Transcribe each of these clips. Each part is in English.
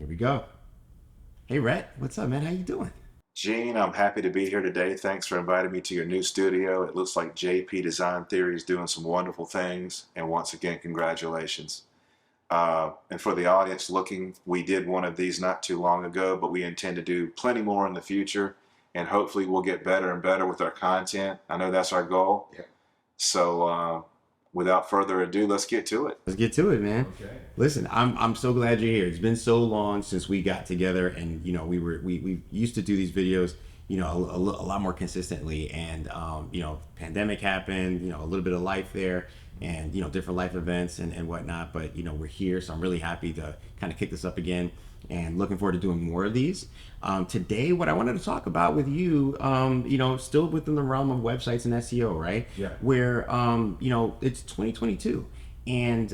Here we go. Hey, Rhett, what's up, man? How you doing? Gene, I'm happy to be here today. Thanks for inviting me to your new studio. It looks like JP Design Theory is doing some wonderful things. And once again, congratulations. And for the audience looking, we did one of these not too long ago, but we intend to do plenty more in the future. And hopefully we'll get better and better with our content. I know that's our goal. Yeah. So without further ado, let's get to it. Let's get to it, man. Okay. Listen, I'm so glad you're here. It's been so long since we got together, and we used to do these videos, a lot more consistently. And pandemic happened, a little bit of life there, and different life events and whatnot. But we're here, so I'm really happy to kind of kick this up again, and looking forward to doing more of these. Today, what I wanted to talk about with you, still within the realm of websites and SEO, right? Yeah. Where it's 2022. And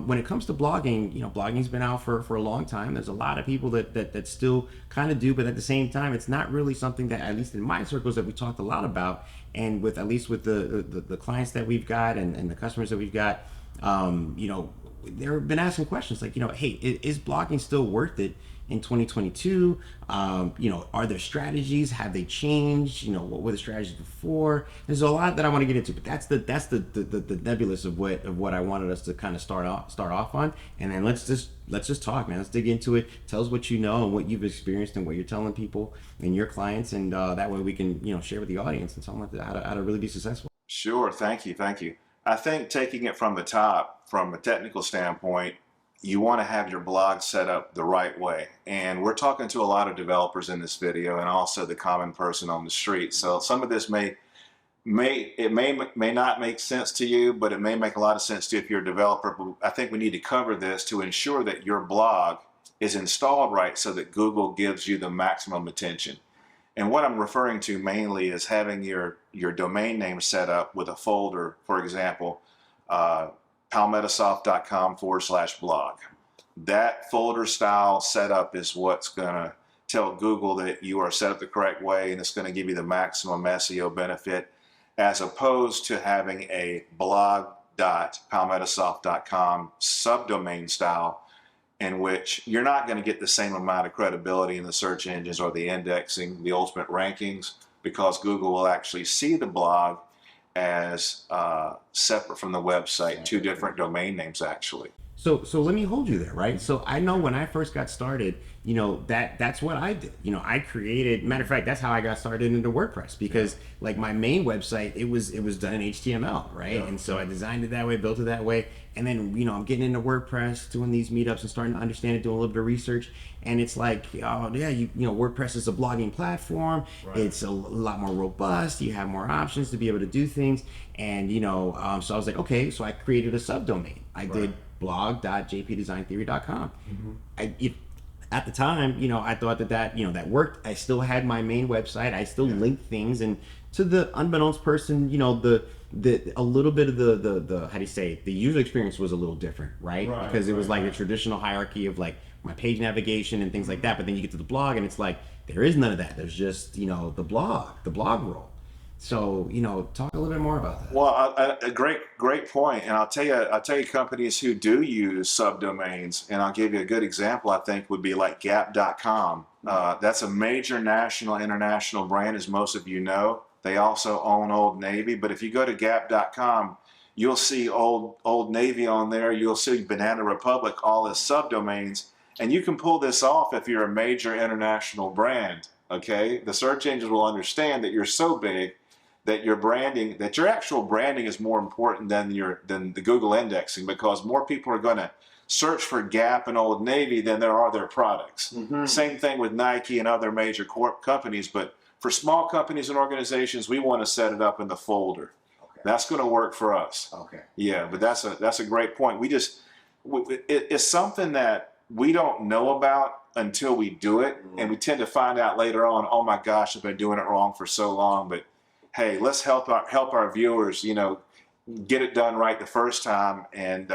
when it comes to blogging, blogging's been out for a long time. There's a lot of people that still kind of do, but at the same time, it's not really something that, at least in my circles, that we talked a lot about. And with at least with the clients that we've got and the customers that we've got, they've been asking questions like, hey, is blogging still worth it in 2022? Are there strategies? Have they changed? What were the strategies before? There's a lot that I want to get into, but that's the nebulous of what I wanted us to kind of start off on. And then let's just talk, man. Let's dig into it. Tell us what you know and what you've experienced and what you're telling people and your clients, and that way we can share with the audience and tell them how to really be successful. Sure. Thank you. I think taking it from the top, from a technical standpoint, you want to have your blog set up the right way. And we're talking to a lot of developers in this video, and also the common person on the street. So some of this may not make sense to you, but it may make a lot of sense to you if you're a developer. But I think we need to cover this to ensure that your blog is installed right so that Google gives you the maximum attention. And what I'm referring to mainly is having your domain name set up with a folder, for example, PalmettoSoft.com/blog. That folder style setup is what's going to tell Google that you are set up the correct way, and it's going to give you the maximum SEO benefit, as opposed to having a blog.palmettosoft.com subdomain style, in which you're not going to get the same amount of credibility in the search engines or the indexing, the ultimate rankings, because Google will actually see the blog as separate from the website, two different domain names actually. So let me hold you there, right? So I know when I first got started, that's what I did. I created, matter of fact, that's how I got started into WordPress, because like my main website, it was done in HTML, right? Yeah. And so I designed it that way, built it that way. And then, I'm getting into WordPress, doing these meetups and starting to understand it, doing a little bit of research. And it's like, oh yeah, WordPress is a blogging platform. Right. It's a lot more robust. You have more options to be able to do things. And, so I was like, okay, so I created a subdomain. I did blog.jpdesigntheory.com. Mm-hmm. At the time, I thought that worked. I still had my main website. I still linked things, and to the unbeknownst person, the a little bit of the how do you say it? The user experience was a little different, right? Because it was like a traditional hierarchy of like my page navigation and things like that. But then you get to the blog, and it's like there is none of that. There's just the blog role. So, talk a little bit more about that. Well, a great point. And I'll tell you companies who do use subdomains, and I'll give you a good example, I think would be like Gap.com. That's a major national, international brand, as most of you know. They also own Old Navy. But if you go to Gap.com, you'll see Old Navy on there. You'll see Banana Republic, all as subdomains. And you can pull this off if you're a major international brand. Okay? The search engines will understand that you're so big that your actual branding is more important than the Google indexing, because more people are going to search for Gap and Old Navy than there are their products. Mm-hmm. Same thing with Nike and other major companies, but for small companies and organizations, we want to set it up in the folder. Okay. That's going to work for us. Okay. Yeah, but that's a great point. It's something that we don't know about until we do it, and we tend to find out later on, oh my gosh, I've been doing it wrong for so long. But hey, let's help our viewers, get it done right the first time, and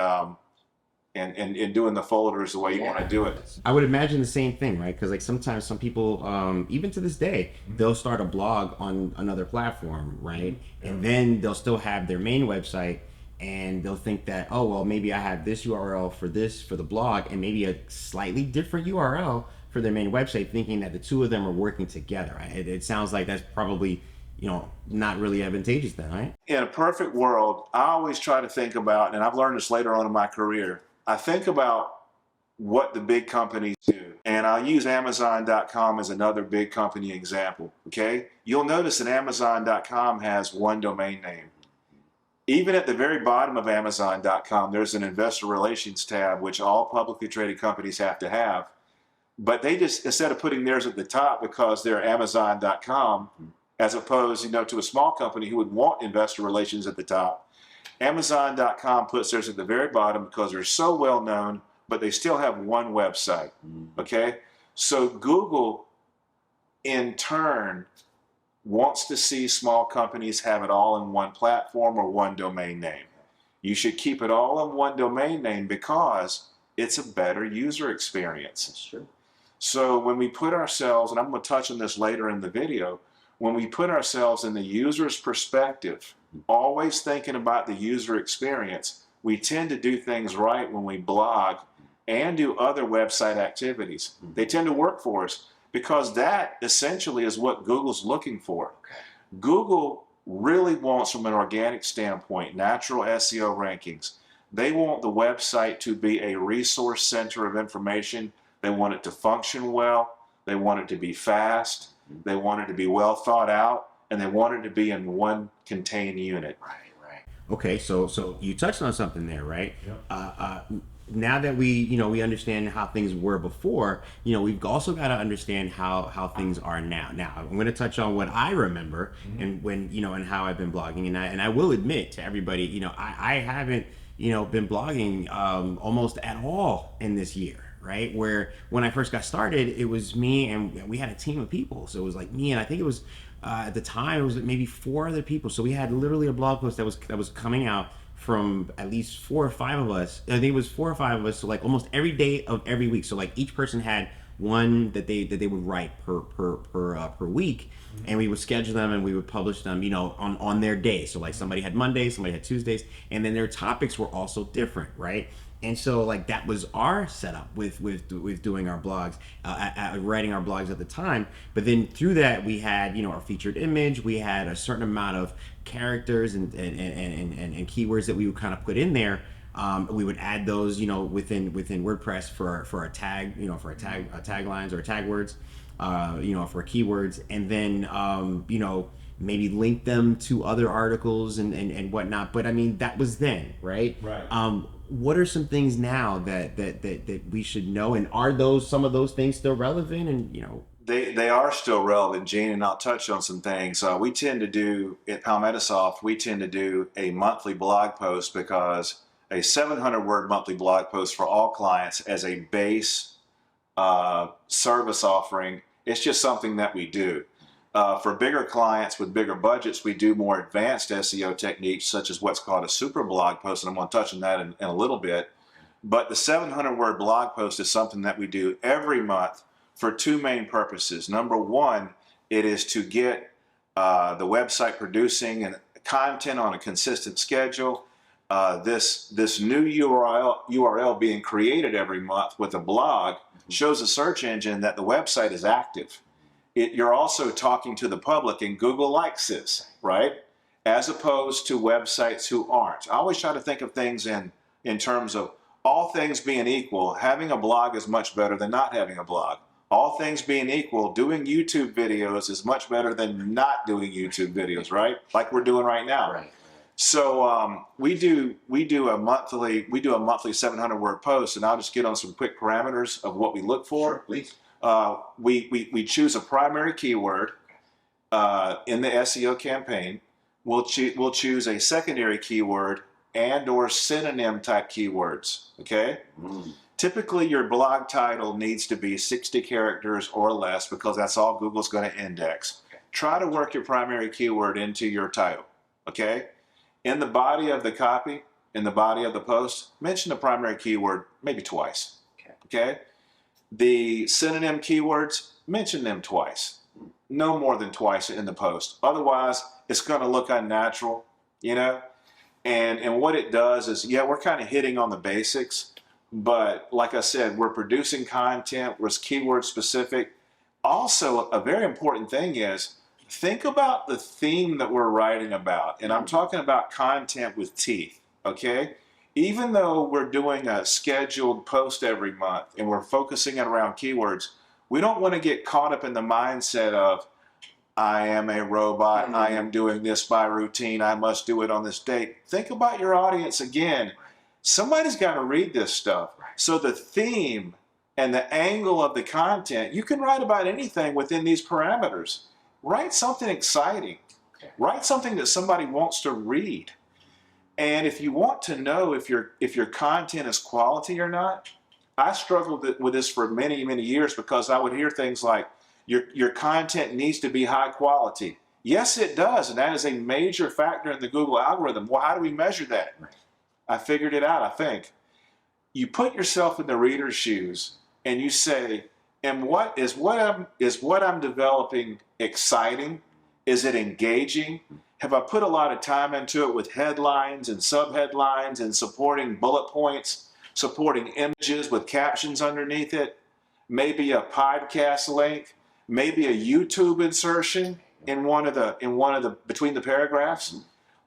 doing the folders the way you want to do it. I would imagine the same thing, right? Because like sometimes some people, even to this day, they'll start a blog on another platform, right? And then they'll still have their main website, and they'll think that, oh well, maybe I have this URL for this for the blog and maybe a slightly different URL for their main website, thinking that the two of them are working together. It sounds like that's probably, not really advantageous then, right? In a perfect world, I always try to think about, and I've learned this later on in my career, I think about what the big companies do. And I'll use Amazon.com as another big company example, okay? You'll notice that Amazon.com has one domain name. Even at the very bottom of Amazon.com, there's an investor relations tab, which all publicly traded companies have to have. But they just, instead of putting theirs at the top because they're Amazon.com, as opposed, to a small company who would want investor relations at the top, Amazon.com puts theirs at the very bottom because they're so well known, but they still have one website, okay? So Google, in turn, wants to see small companies have it all in one platform or one domain name. You should keep it all in one domain name because it's a better user experience. That's true. So when we put ourselves, and I'm going to touch on this later in the video, when we put ourselves in the user's perspective, always thinking about the user experience, we tend to do things right when we blog and do other website activities. They tend to work for us because that essentially is what Google's looking for. Google really wants, from an organic standpoint, natural SEO rankings. They want the website to be a resource center of information. They want it to function well. They want it to be fast. They want it to be well thought out, and they want it to be in one contained unit. Right. Okay, so you touched on something there, right? Yep. Now that we understand how things were before, we've also got to understand how things are now. Now, I'm going to touch on what I remember and when, and how I've been blogging. And I will admit to everybody, I haven't, been blogging almost at all in this year. Right, where when I first got started, it was me and we had a team of people. So it was like me and I think it was at the time it was maybe 4 other people. So we had literally a blog post that was coming out from at least 4 or 5 of us. I think it was 4 or 5 of us. So like almost every day of every week. So like each person had one that they would write per week, and we would schedule them and we would publish them, on their day. So like somebody had Mondays, somebody had Tuesdays, and then their topics were also different, right? And so like that was our setup with doing our blogs, writing our blogs at the time. But then through that we had our featured image, we had a certain amount of characters and keywords that we would kind of put in there. We would add those within WordPress for our tag, for our taglines or tag words, for keywords, and then maybe link them to other articles and whatnot. But I mean that was then, right? Right. What are some things now that we should know, and are some of those things still relevant? And They are still relevant, Gene, and I'll touch on some things. We tend to do at PalmettoSoft, we tend to do a monthly blog post because a 700-word monthly blog post for all clients as a base service offering, it's just something that we do. For bigger clients with bigger budgets, we do more advanced SEO techniques, such as what's called a super blog post, and I'm going to touch on that in a little bit. But the 700-word blog post is something that we do every month for 2 main purposes. Number one, it is to get the website producing and content on a consistent schedule. This new URL being created every month with a blog shows a search engine that the website is active. You're also talking to the public, and Google likes this, right? As opposed to websites who aren't. I always try to think of things in terms of all things being equal, having a blog is much better than not having a blog. All things being equal, doing YouTube videos is much better than not doing YouTube videos, right? Like we're doing right now. right. So we do a monthly 700-word post, and I'll just get on some quick parameters of what we look for. Sure, please. We choose a primary keyword in the SEO campaign. We'll choose a secondary keyword and or synonym type keywords. Okay. Typically, your blog title needs to be 60 characters or less because that's all Google's going to index. Try to work your primary keyword into your title. Okay. In the body of the copy, in the body of the post, mention the primary keyword maybe twice. Okay. The synonym keywords, mention them twice. No more than twice in the post. Otherwise, it's going to look unnatural, And what it does is, yeah, we're kind of hitting on the basics, but like I said, we're producing content, we're keyword specific. Also, a very important thing is think about the theme that we're writing about. And I'm talking about content with teeth, okay? Even though we're doing a scheduled post every month and we're focusing it around keywords, we don't want to get caught up in the mindset of, I am a robot, I am doing this by routine, I must do it on this date. Think about your audience again. Somebody's got to read this stuff. So the theme and the angle of the content, you can write about anything within these parameters. Write something exciting. Write something that somebody wants to read. And if you want to know if your content is quality or not, I struggled with this for many, many years because I would hear things like, your content needs to be high quality. Yes, it does, and that is a major factor in the Google algorithm. Well, how do we measure that? I figured it out, I think. You put yourself in the reader's shoes and you say, what I'm developing exciting? Is it engaging? Have I put a lot of time into it with headlines and subheadlines and supporting bullet points, supporting images with captions underneath it? Maybe a podcast link, maybe a YouTube insertion in one of the between the paragraphs.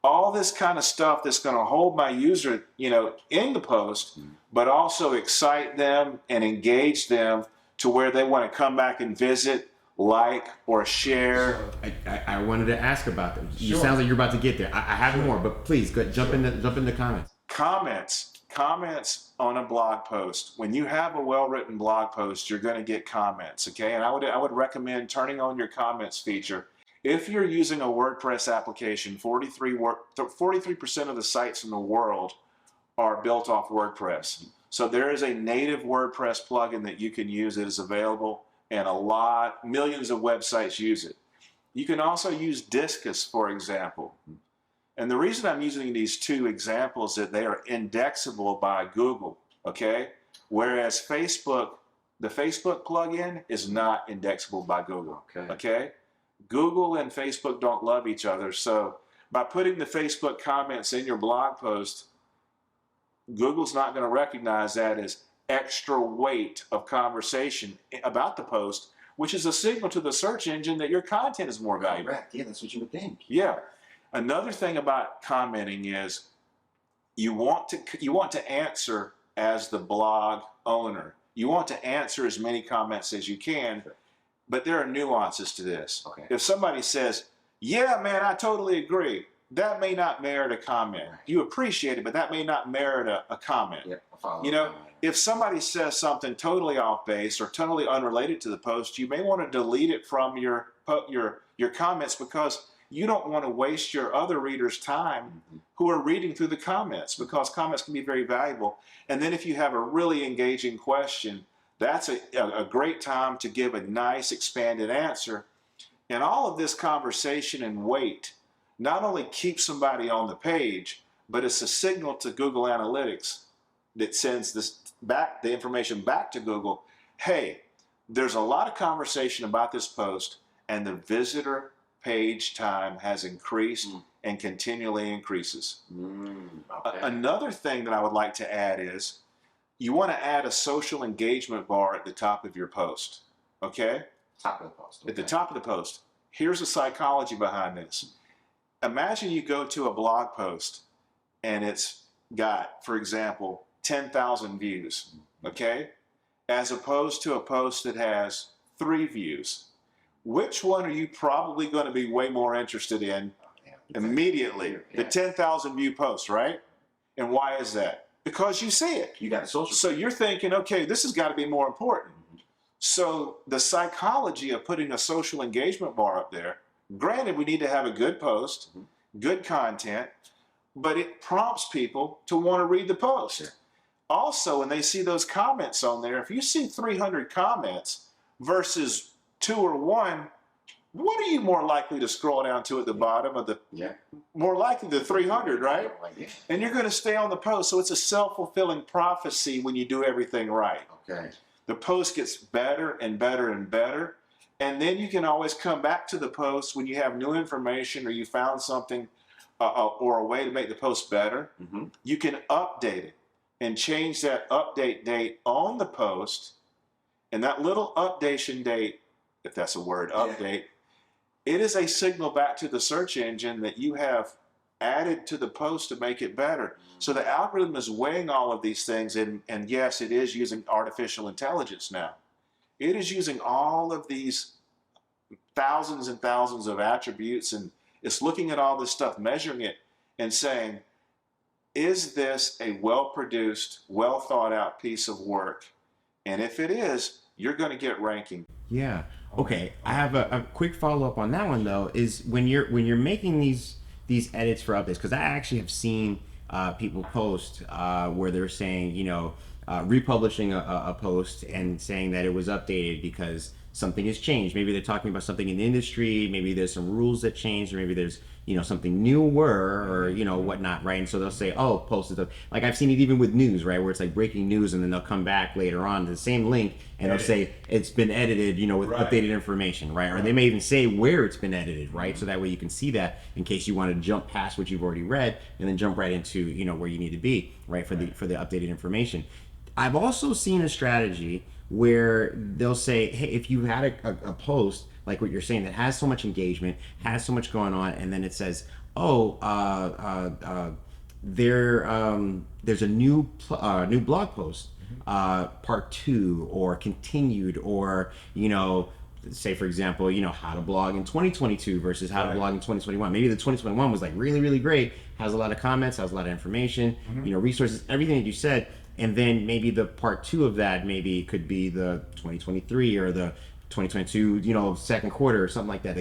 All this kind of stuff that's going to hold my user, in the post, but also excite them and engage them to where they want to come back and visit, like, or share. I wanted to ask about them. Sure. You sound like you're about to get there. I have more, but please go jump in the comments. Comments on a blog post. When you have a well-written blog post, you're going to get comments, okay? And I would recommend turning on your comments feature. If you're using a WordPress application, 43% of the sites in the world are built off WordPress. So there is a native WordPress plugin that you can use. It is available, and millions of websites use it. You can also use Discus, for example. And the reason I'm using these two examples is that they are indexable by Google, okay? Whereas the Facebook plugin is not indexable by Google, okay? Google and Facebook don't love each other, so by putting the Facebook comments in your blog post, Google's not going to recognize that as extra weight of conversation about the post, which is a signal to the search engine that your content is more valuable. Correct. Yeah, that's what you would think. Yeah. Another thing about commenting is you want to answer as the blog owner. You want to answer as many comments as you can, but there are nuances to this. Okay. If somebody says, yeah, man, I totally agree, that may not merit a comment. You appreciate it, but that may not merit a comment. Yeah, if somebody says something totally off base or totally unrelated to the post, you may want to delete it from your comments because you don't want to waste your other readers' time who are reading through the comments, because comments can be very valuable. And then if you have a really engaging question, that's a great time to give a nice expanded answer. And all of this conversation and weight not only keeps somebody on the page, but it's a signal to Google Analytics that sends the information back to Google. Hey, there's a lot of conversation about this post, and the visitor page time has increased and continually increases. Okay. Another thing that I would like to add is you want to add a social engagement bar at the top of your post. Okay? Top of the post. Okay. At the top of the post. Here's the psychology behind this. Imagine you go to a blog post and it's got, for example, 10,000 views. Okay? As opposed to a post that has 3 views. Which one are you probably going to be way more interested in immediately? The 10,000 view post, right? And why is that? Because you see it. You got social. So you're thinking, okay, this has got to be more important. So the psychology of putting a social engagement bar up there, granted, we need to have a good post, good content, but it prompts people to want to read the post. Sure. Also, when they see those comments on there, if you see 300 comments versus 2 or 1, what are you more likely to scroll down to at the bottom of the? Yeah. More likely the 300, right? And you're going to stay on the post. So it's a self-fulfilling prophecy when you do everything right. Okay. The post gets better and better and better, and then you can always come back to the post when you have new information or you found something. or a way to make the post better, you can update it and change that update date on the post. And that little updation date, if that's a word, update, it is a signal back to the search engine that you have added to the post to make it better. So the algorithm is weighing all of these things, and yes, it is using artificial intelligence now. It is using all of these thousands and thousands of attributes, and it's looking at all this stuff, measuring it, and saying, is this a well-produced, well-thought-out piece of work? And if it is, you're going to get ranking. Yeah. Okay. I have a quick follow up on that one though. Is when you're making these edits for updates, because I actually have seen people post where they're saying, republishing a post and saying that it was updated because something has changed. Maybe they're talking about something in the industry. Maybe there's some rules that changed, or maybe there's something newer, or whatnot, right? And so they'll say, oh, posted up. Like I've seen it even with news, right, where it's like breaking news, and then they'll come back later on to the same link and they'll say it's been edited, with updated information, right? Or they may even say where it's been edited, right? So that way you can see that in case you want to jump past what you've already read and then jump right into where you need to be, right, for the updated information. I've also seen a strategy where they'll say, hey, if you had a post like what you're saying that has so much engagement, has so much going on, and then it says, oh, there's a new blog post, part 2 or continued, or say for example, how to blog in 2022 versus how to blog in 2021. Maybe the 2021 was like really, really great, has a lot of comments, has a lot of information, resources, everything that you said. And then maybe the part 2 of that maybe could be the 2023 or the 2022, second quarter or something like that.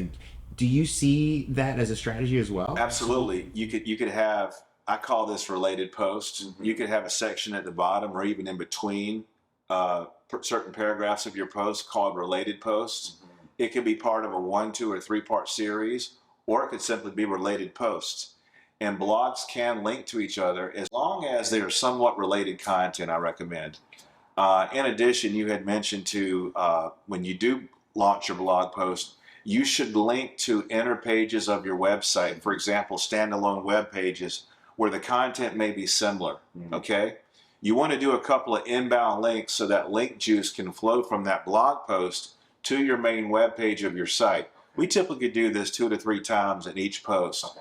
Do you see that as a strategy as well? Absolutely. You could have, I call this related posts. You could have a section at the bottom or even in between certain paragraphs of your post called related posts. It could be part of a 1, 2, or 3-part series, or it could simply be related posts. And blogs can link to each other as long as they are somewhat related content, I recommend. In addition, you had mentioned when you do launch your blog post, you should link to inner pages of your website. For example, standalone web pages where the content may be similar, okay? You want to do a couple of inbound links so that link juice can flow from that blog post to your main web page of your site. We typically do this 2 to 3 times in each post. Okay.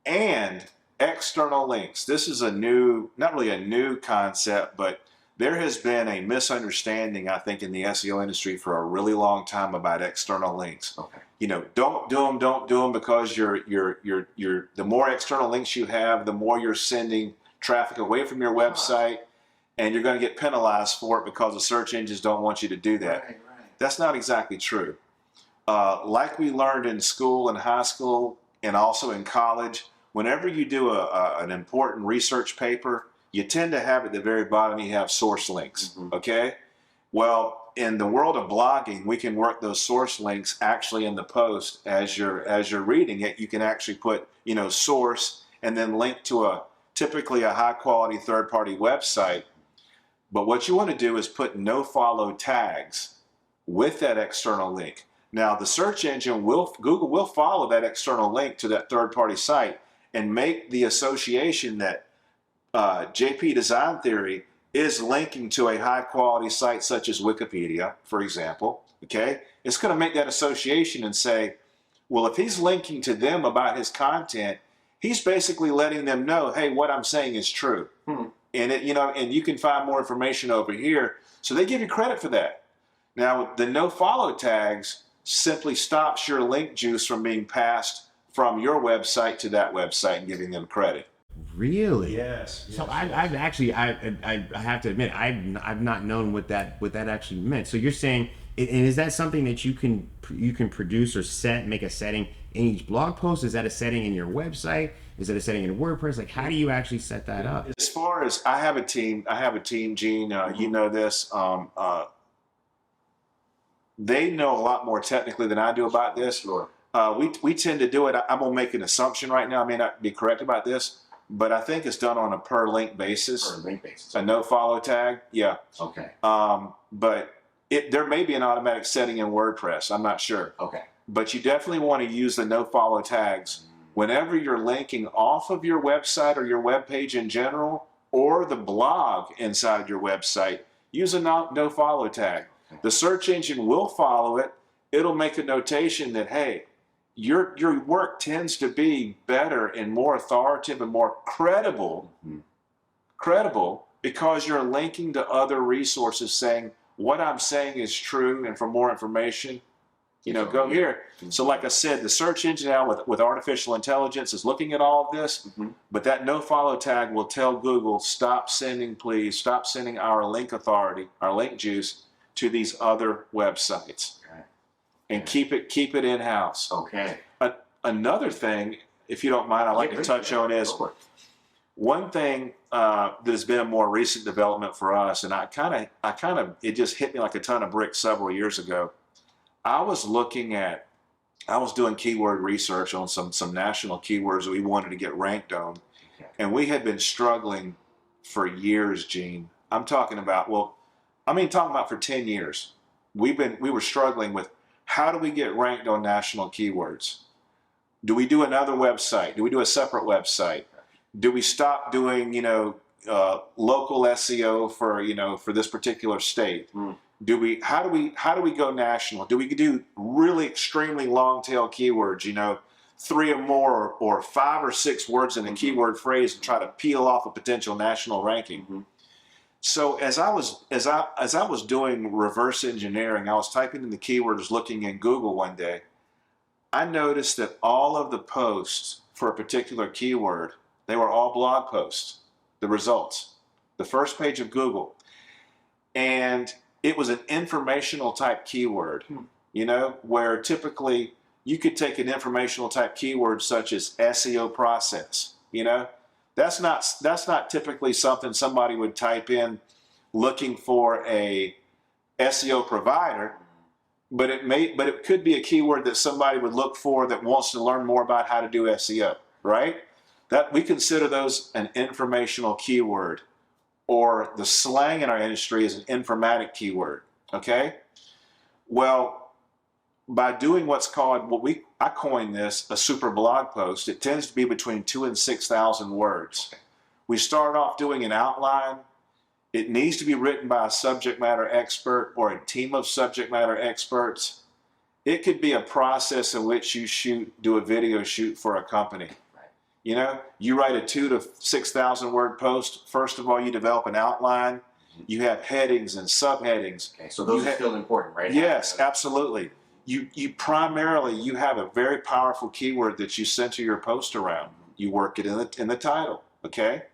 And external links. This is not really a new concept, but there has been a misunderstanding, I think, in the SEO industry for a really long time about external links. Okay. Don't do them because the more external links you have, the more you're sending traffic away from your website, and you're going to get penalized for it because the search engines don't want you to do that. Right. That's not exactly true. Like we learned in school and high school and also in college, whenever you do an important research paper, you tend to have at the very bottom, you have source links, okay? Well, in the world of blogging, we can work those source links actually in the post as you're reading it. You can actually put, source and then link to typically a high quality third-party website. But what you want to do is put no follow tags with that external link. Now, the search engine Google will follow that external link to that third-party site and make the association that JP Design Theory is linking to a high-quality site such as Wikipedia, for example, okay? It's going to make that association and say, well, if he's linking to them about his content, he's basically letting them know, hey, what I'm saying is true. And and you can find more information over here. So they give you credit for that. Now, the no follow tags simply stops your link juice from being passed from your website to that website and giving them credit. Really? Yes. So I've actually I have to admit I've not known what that actually meant. So you're saying, and is that something that you can produce or make a setting in each blog post? Is that a setting in your website? Is it a setting in WordPress? Like, how do you actually set that up? As far as I have a team, Gene. You know this. They know a lot more technically than I do about this. Sure. We tend to do it. I'm gonna make an assumption right now. I may not be correct about this, but I think it's done on a per link basis. Per link basis. A no follow tag. Yeah. Okay. But there may be an automatic setting in WordPress. I'm not sure. Okay. But you definitely want to use the no follow tags Whenever you're linking off of your website or your web page in general, or the blog inside your website, use a no follow tag. The search engine will follow it. It'll make a notation that, hey, your work tends to be better and more authoritative and more credible, because you're linking to other resources saying what I'm saying is true, and for more information, go here. So like I said, the search engine now with artificial intelligence is looking at all of this, but that no follow tag will tell Google, stop sending our link authority, our link juice to these other websites. And keep it in-house. Okay. Another thing, if you don't mind, I'd like to touch on is one thing that has been a more recent development for us, and it just hit me like a ton of bricks several years ago. I was doing keyword research on some national keywords that we wanted to get ranked on, and we had been struggling for years, Gene. I'm talking about for 10 years. We were struggling with, how do we get ranked on national keywords? Do we do another website? Do we do a separate website? Do we stop doing, local SEO for this particular state? How do we go national? Do we do really extremely long tail keywords, 3 or more or 5 or 6 words in a keyword phrase, and try to peel off a potential national ranking? So as I was doing reverse engineering, I was typing in the keywords, looking in Google one day. I noticed that all of the posts for a particular keyword, they were all blog posts, the results, the first page of Google. And it was an informational type keyword, where typically you could take an informational type keyword such as SEO process, That's not typically something somebody would type in looking for a SEO provider, but it could be a keyword that somebody would look for that wants to learn more about how to do SEO, right? That we consider those an informational keyword, or the slang in our industry is an informatic keyword. Okay? Well, by doing what's called, I coined this a super blog post. It tends to be between 2,000 and 6,000 words. We start off doing an outline. It needs to be written by a subject matter expert or a team of subject matter experts. It could be a process in which you do a video shoot for a company. You write a 2,000 to 6,000 word post. First of all, you develop an outline. You have headings and subheadings. Okay, so those are still important, right? Yes, absolutely. You have a very powerful keyword that you center your post around. You work it in the title, okay?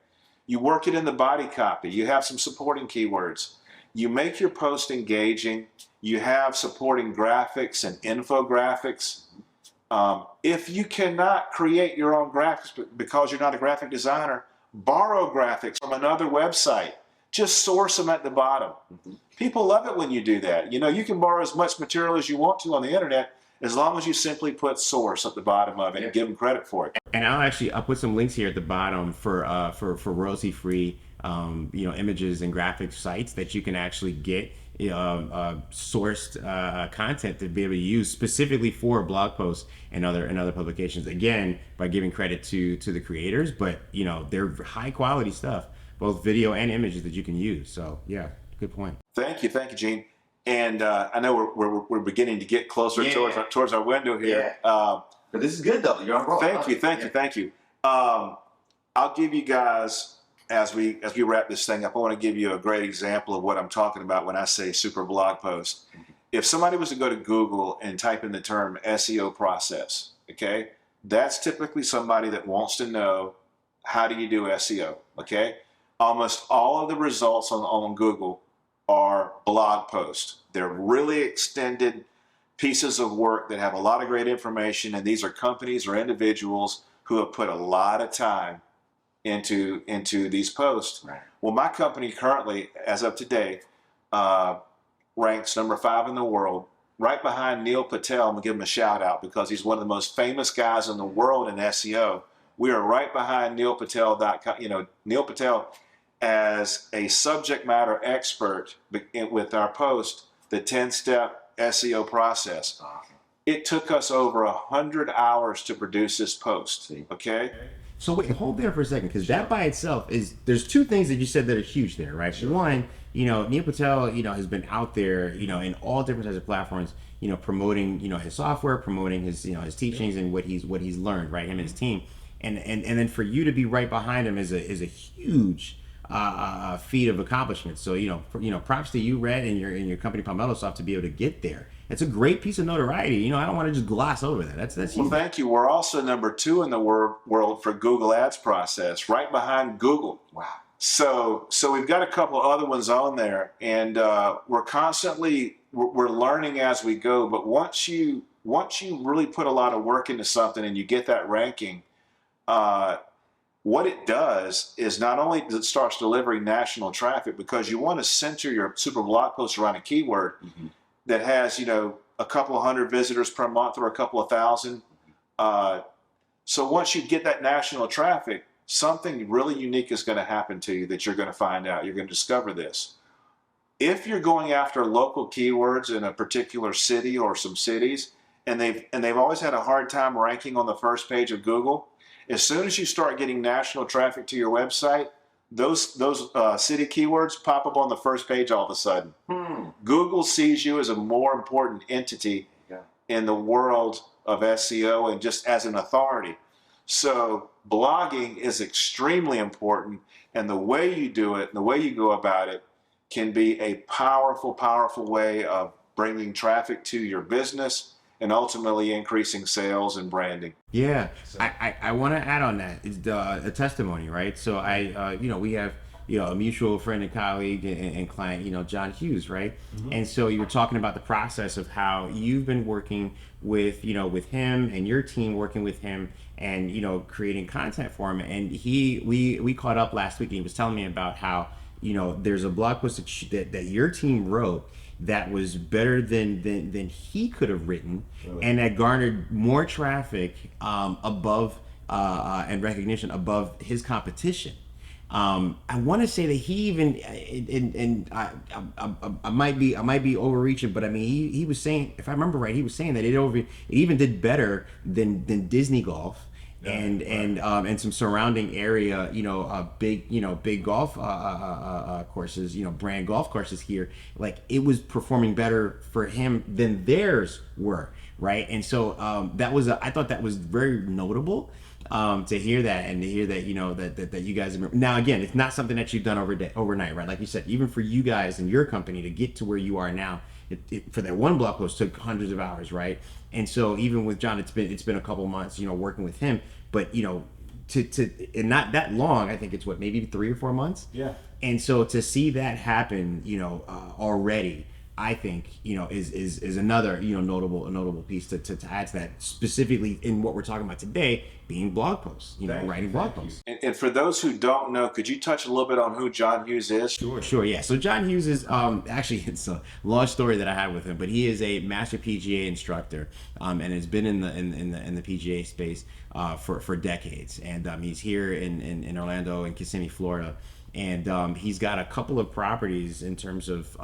You work it in the body copy. You have some supporting keywords. You make your post engaging. You have supporting graphics and infographics. If you cannot create your own graphics because you're not a graphic designer, borrow graphics from another website. Just source them at the bottom. People love it when you do that. You can borrow as much material as you want to on the internet, as long as you simply put source at the bottom of it and give them credit for it. And I'll put some links here at the bottom for royalty-free, images and graphic sites that you can actually get sourced content to be able to use specifically for blog posts and other publications. Again, by giving credit to the creators, but they're high quality stuff, both video and images that you can use. So yeah, good point. Thank you, Gene. And I know we're beginning to get closer towards our window here. But this is good though. You're on roll. Thank you. I'll give you guys, as we wrap this thing up, I want to give you a great example of what I'm talking about when I say super blog post. If somebody was to go to Google and type in the term SEO process, okay, that's typically somebody that wants to know, how do you do SEO, okay? Almost all of the results on Google are blog posts. They're really extended pieces of work that have a lot of great information, and these are companies or individuals who have put a lot of time into these posts. Right. Well, my company currently, as of today, ranks number 5 in the world, right behind Neil Patel. I'm gonna give him a shout out because he's one of the most famous guys in the world in SEO. We are right behind NeilPatel.com. Neil Patel, as a subject matter expert with our post, the 10-step SEO process. Awesome. It took us over 100 hours to produce this post. Okay. So wait, hold there for a second, because that by itself is, there's two things that you said that are huge there, right? Sure. One, Neil Patel, has been out there, in all different types of platforms, promoting, his software, promoting his, his teachings and what he's learned, right? Him and his team, and then for you to be right behind him is a huge feat of accomplishment. So props to you, Rhett, and your company PalmettoSoft to be able to get there. It's a great piece of notoriety. I don't want to just gloss over that. That's Well, huge. thank you. We're also number 2 in the world for Google Ads process, right behind Google. Wow. So we've got a couple of other ones on there, and we're constantly we're learning as we go. But once you really put a lot of work into something and you get that ranking, what it does is not only does it starts delivering national traffic, because you want to center your super blog post around a keyword that has a couple of hundred visitors per month or a couple of thousand. So once you get that national traffic, something really unique is going to happen to you that you're going to find out. You're going to discover this. If you're going after local keywords in a particular city or some cities, and they've always had a hard time ranking on the first page of Google, as soon as you start getting national traffic to your website, those city keywords pop up on the first page all of a sudden. Google sees you as a more important entity in the world of SEO and just as an authority. So blogging is extremely important, and the way you do it and the way you go about it can be a powerful, powerful way of bringing traffic to your business and ultimately increasing sales and branding. Yeah, so I want to add on that. It's a testimony, right? So we have a mutual friend and colleague and client, John Hughes, right? And so you were talking about the process of how you've been working with him and your team working with him and creating content for him. And we caught up last week and he was telling me about how there's a blog post that your team wrote that was better than he could have written, really? And that garnered more traffic above and recognition above his competition. I want to say that he even, and I might be overreaching, but I mean he was saying, if I remember right, he was saying that it even did better than Disney Golf. Yeah, and some surrounding area, big golf courses, brand golf courses here. Like it was performing better for him than theirs were, right? And so I thought that was very notable to hear that and to hear that that you guys remember. Now again, it's not something that you've done overnight, right? Like you said, even for you guys and your company to get to where you are now, for that one blog post took hundreds of hours, right? And so even with John, it's been a couple months, working with him, but and not that long. I think it's maybe 3 or 4 months. Yeah. And so to see that happen, already, I think is another notable piece to add to that, specifically in what we're talking about today, being blog posts, writing blog posts. And for those who don't know, could you touch a little bit on who John Hughes is? Sure, yeah. So John Hughes is actually, it's a long story that I had with him, but he is a master PGA instructor and has been in the PGA space for decades. And he's here in Orlando and Kissimmee, Florida. And he's got a couple of properties in terms of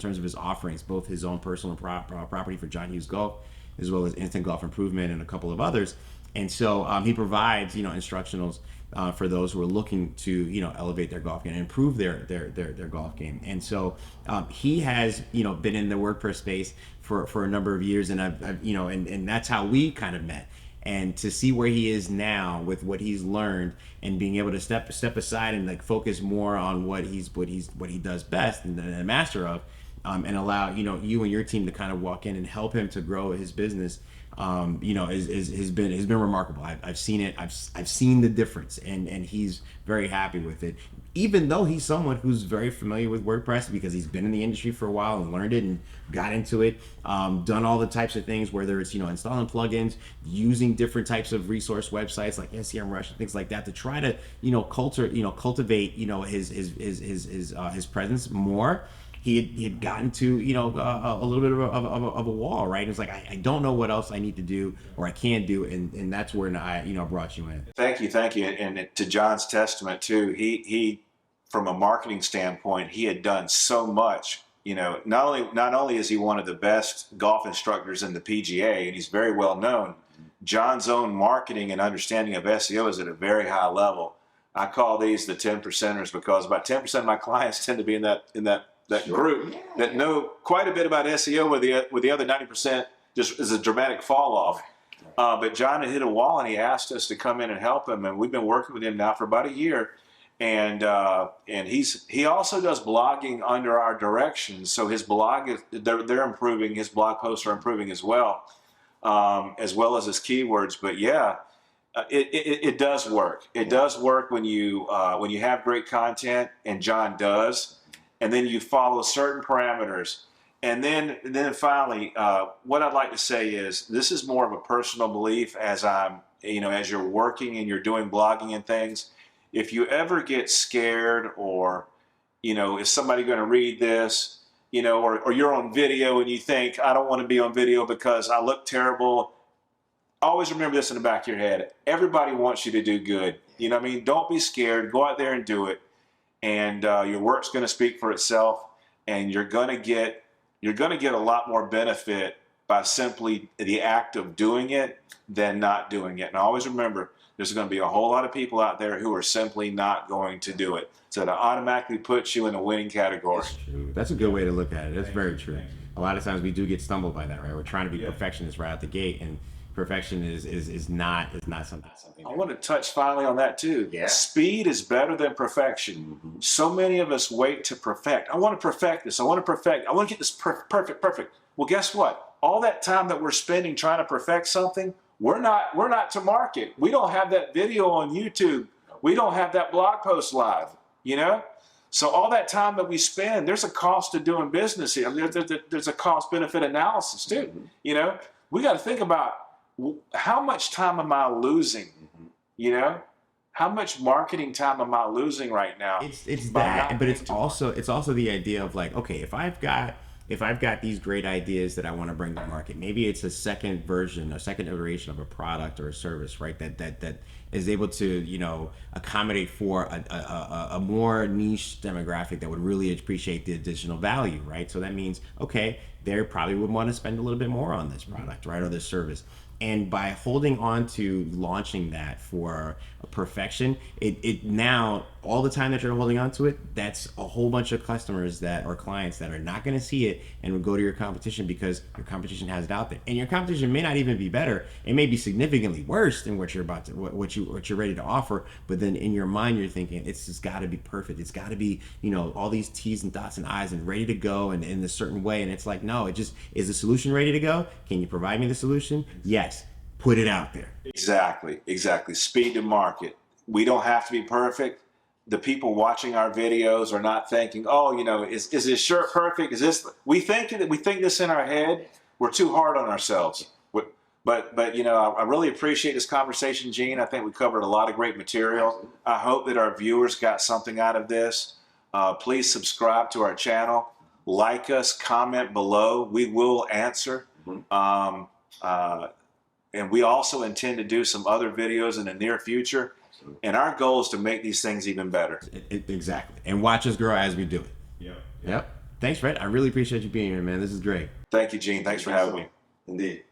his offerings, both his own personal property for John Hughes Golf, as well as Instant Golf Improvement and a couple of others. And so he provides instructionals for those who are looking to elevate their golf game and improve their golf game. And so he has been in the WordPress space for a number of years, and I've and that's how we kind of met. And to see where he is now with what he's learned and being able to step aside and focus more on what he does best and a master of, and allow you and your team to kind of walk in and help him to grow his business, has been remarkable. I've seen it. I've seen the difference, and he's very happy with it. Even though he's someone who's very familiar with WordPress because he's been in the industry for a while and learned it and got into it, done all the types of things, whether it's installing plugins, using different types of resource websites like SEMrush and things like that to try to cultivate his presence more. He had gotten to a little bit of a wall, right? It's like I don't know what else I need to do or I can do, and that's where I brought you in. Thank you, and to John's testament too. He from a marketing standpoint, he had done so much not only is he one of the best golf instructors in the PGA, and he's very well known, John's own marketing and understanding of SEO is at a very high level. I call these the 10 percenters because about 10% of my clients tend to be in that group that know quite a bit about SEO, with the other 90% just is a dramatic fall off. But John had hit a wall, and he asked us to come in and help him, and we've been working with him now for about a year. And he also does blogging under our direction, so his blog they're improving. His blog posts are improving as well as his keywords. But yeah, it does work. It does work when you have great content, and John does, and then you follow certain parameters. And then finally, what I'd like to say is this is more of a personal belief as as you're working and you're doing blogging and things. If you ever get scared, or is somebody going to read this, or you're on video and you think, I don't want to be on video because I look terrible. Always remember this in the back of your head. Everybody wants you to do good. You know what I mean? Don't be scared. Go out there and do it. And your work's going to speak for itself, and you're going to get a lot more benefit by simply the act of doing it than not doing it. And always remember, there's going to be a whole lot of people out there who are simply not going to do it. So that automatically puts you in a winning category. That's true. That's a good way to look at it. That's very true. A lot of times we do get stumbled by that, right? We're trying to be perfectionists right out the gate, and perfection is not something. I want to touch finally on that too. Yeah. Speed is better than perfection. Mm-hmm. So many of us wait to perfect. I want to perfect this. I want to get this perfect. Well, guess what? All that time that we're spending trying to perfect something, we're not to market. We don't have that video on YouTube. We don't have that blog post live, So all that time that we spend, there's a cost to doing business here. There's a cost benefit analysis too. Mm-hmm. We got to think about how much time am I losing? Mm-hmm. How much marketing time am I losing right now? It's that, but it's also the idea of like, okay, if I've got these great ideas that I want to bring to market, maybe it's a second version, a second iteration of a product or a service, right? That is able to, accommodate for a more niche demographic that would really appreciate the additional value, right? So that means, okay, they probably would want to spend a little bit more on this product, right? Or this service. And by holding on to launching that for perfection, it now, all the time that you're holding on to it, that's a whole bunch of customers or clients that are not going to see it and will go to your competition because your competition has it out there. And your competition may not even be better. It may be significantly worse than what you're ready to offer. But then in your mind, you're thinking it's just got to be perfect. It's got to be, all these T's and dots and I's and ready to go and in a certain way. And it's like, no, is the solution ready to go? Can you provide me the solution? Yes. Put it out there. Exactly. Speed to market. We don't have to be perfect. The people watching our videos are not thinking, oh, is this shirt perfect? Is this? We think this in our head. We're too hard on ourselves. But I really appreciate this conversation, Gene. I think we covered a lot of great material. I hope that our viewers got something out of this. Please subscribe to our channel. Like us, comment below. We will answer. And we also intend to do some other videos in the near future. And our goal is to make these things even better. Exactly. And watch us grow as we do it. Yep. Thanks, Rhett. I really appreciate you being here, man. This is great. Thank you, Gene. Thanks for having me. Indeed.